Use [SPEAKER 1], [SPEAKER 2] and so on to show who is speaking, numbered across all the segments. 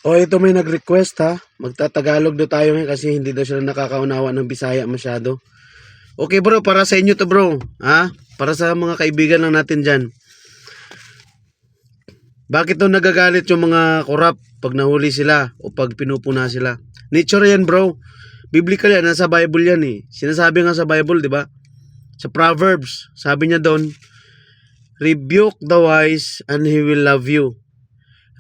[SPEAKER 1] O ito may nag-request ha. Magtatagalog daw tayo ngayon kasi hindi daw sila nakakaunawa ng Bisaya masyado. Okay bro, para sa inyo to bro. Ha? Para sa mga kaibigan lang natin dyan. Bakit daw nagagalit yung mga korap pag nahuli sila o pag pinupuna sila? Nature yan bro. Biblical yan, nasa Bible yan eh. Sinasabi nga sa Bible, di ba? Sa Proverbs, sabi niya doon, rebuke the wise and he will love you.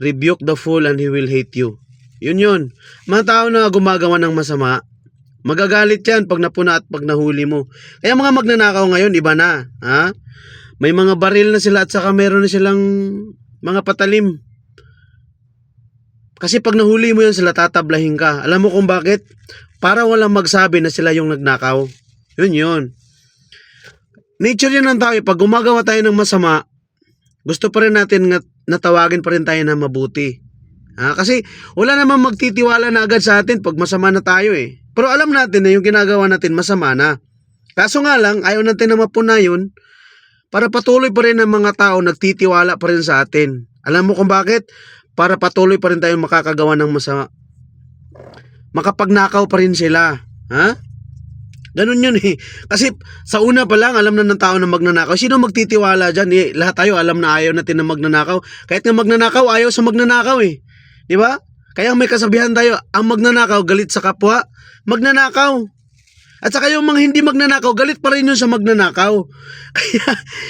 [SPEAKER 1] Rebuke the fool and he will hate you. Yun yun. Mga tao na gumagawa ng masama, magagalit yan pag napuna at pag nahuli mo. Kaya mga magnanakaw ngayon, iba na. Ha? May mga baril na sila at saka meron na silang mga patalim. Kasi pag nahuli mo yan sila, tatablahin ka. Alam mo kung bakit? Para walang magsabi na sila yung nagnakaw. Yun yun. Nature yan ng tao. Pag gumagawa tayo ng masama, gusto pa rin natin natawagin pa rin tayo na mabuti. Ha? Kasi wala namang magtitiwala na agad sa atin pag masama na tayo eh. Pero alam natin na yung ginagawa natin masama na. Kaso nga lang, ayaw natin na mapuna yun para patuloy pa rin ang mga tao nagtitiwala pa rin sa atin. Alam mo kung bakit? Para patuloy pa rin tayong makakagawa ng masama. Makapagnakaw pa rin sila. Ha? Ganun yun eh. Kasi sa una pa lang, alam na ng tao na magnanakaw. Sino magtitiwala dyan? Eh, lahat tayo alam na ayaw natin na magnanakaw. Kahit nga magnanakaw, ayaw sa magnanakaw eh. Di ba? Kaya may kasabihan tayo, ang magnanakaw, galit sa kapwa, magnanakaw. At saka yung mga hindi magnanakaw, galit pa rin yun sa magnanakaw. Kaya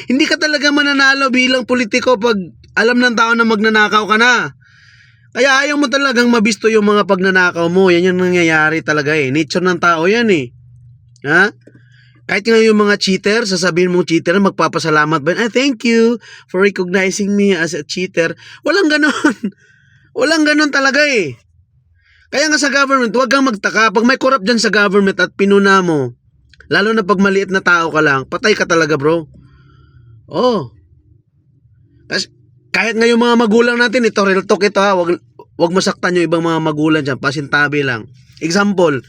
[SPEAKER 1] hindi ka talaga mananalo bilang politiko pag alam ng tao na magnanakaw ka na. Kaya ayaw mo talagang mabisto yung mga pagnanakaw mo. Yan yung nangyayari talaga eh. Nature ng tao yan eh. Ha? Kahit nga yung mga cheater, sasabihin mong cheater, magpapasalamat ba? Thank you for recognizing me as a cheater. Walang ganon. Walang ganon talaga eh. Kaya nga sa government, huwag kang magtaka. Pag may corrupt dyan sa government at pinuna mo, lalo na pag maliit na tao ka lang, patay ka talaga bro. Oh. Kasi kahit nga yung mga magulang natin, ito real talk ito ha, wag masaktan yung ibang mga magulang dyan, pasintabi lang. Example,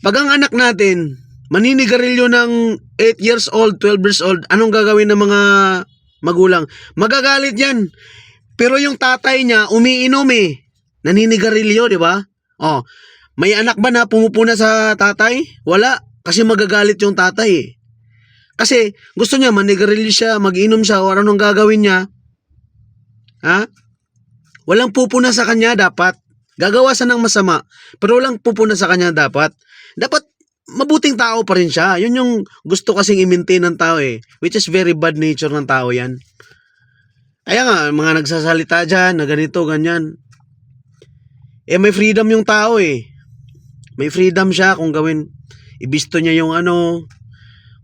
[SPEAKER 1] pag ang anak natin, maninigarilyo ng 8 years old, 12 years old, anong gagawin ng mga magulang? Magagalit yan. Pero yung tatay niya, umiinom eh. Naninigarilyo, di ba? Oh, may anak ba na pumupuna sa tatay? Wala, kasi magagalit yung tatay eh. Kasi gusto niya manigarilyo siya, mag-inom siya, o anong gagawin niya? Ha? Walang pupuna sa kanya dapat. Gagawa siya ng masama, pero walang pupuna sa kanya dapat. Dapat mabuting tao pa rin siya. Yun yung gusto kasing i-maintain ng tao eh. Which is very bad nature ng tao yan. Kaya nga, mga nagsasalita dyan na ganito, ganyan. Eh may freedom yung tao eh. May freedom siya kung gawin. Ibisto niya yung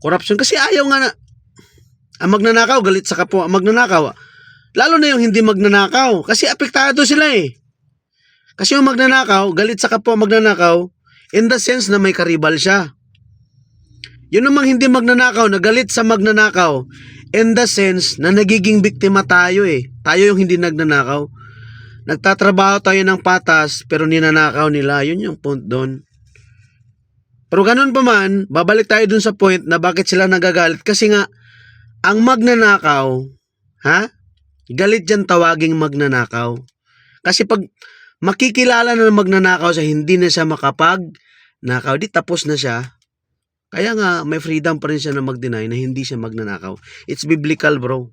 [SPEAKER 1] corruption. Kasi ayaw nga na. Ang magnanakaw, galit sa kapwa. Ang magnanakaw, lalo na yung hindi magnanakaw. Kasi apektado sila eh. Kasi yung magnanakaw, galit sa kapwa magnanakaw, in the sense na may karibal siya. Yun namang hindi magnanakaw, na galit sa magnanakaw, in the sense na nagiging biktima tayo eh. Tayo yung hindi nagnanakaw. Nagtatrabaho tayo ng patas, pero ninanakaw nila. Yun yung point doon. Pero ganun pa man, babalik tayo dun sa point na bakit sila nagagalit. Kasi nga, ang magnanakaw, ha? Galit dyan tawaging magnanakaw. Kasi pag makikilala na magnanakaw siya, hindi na siya makapag-nakaw, di tapos na siya. Kaya nga, may freedom pa rin siya na mag-deny na hindi siya magnanakaw. It's biblical bro.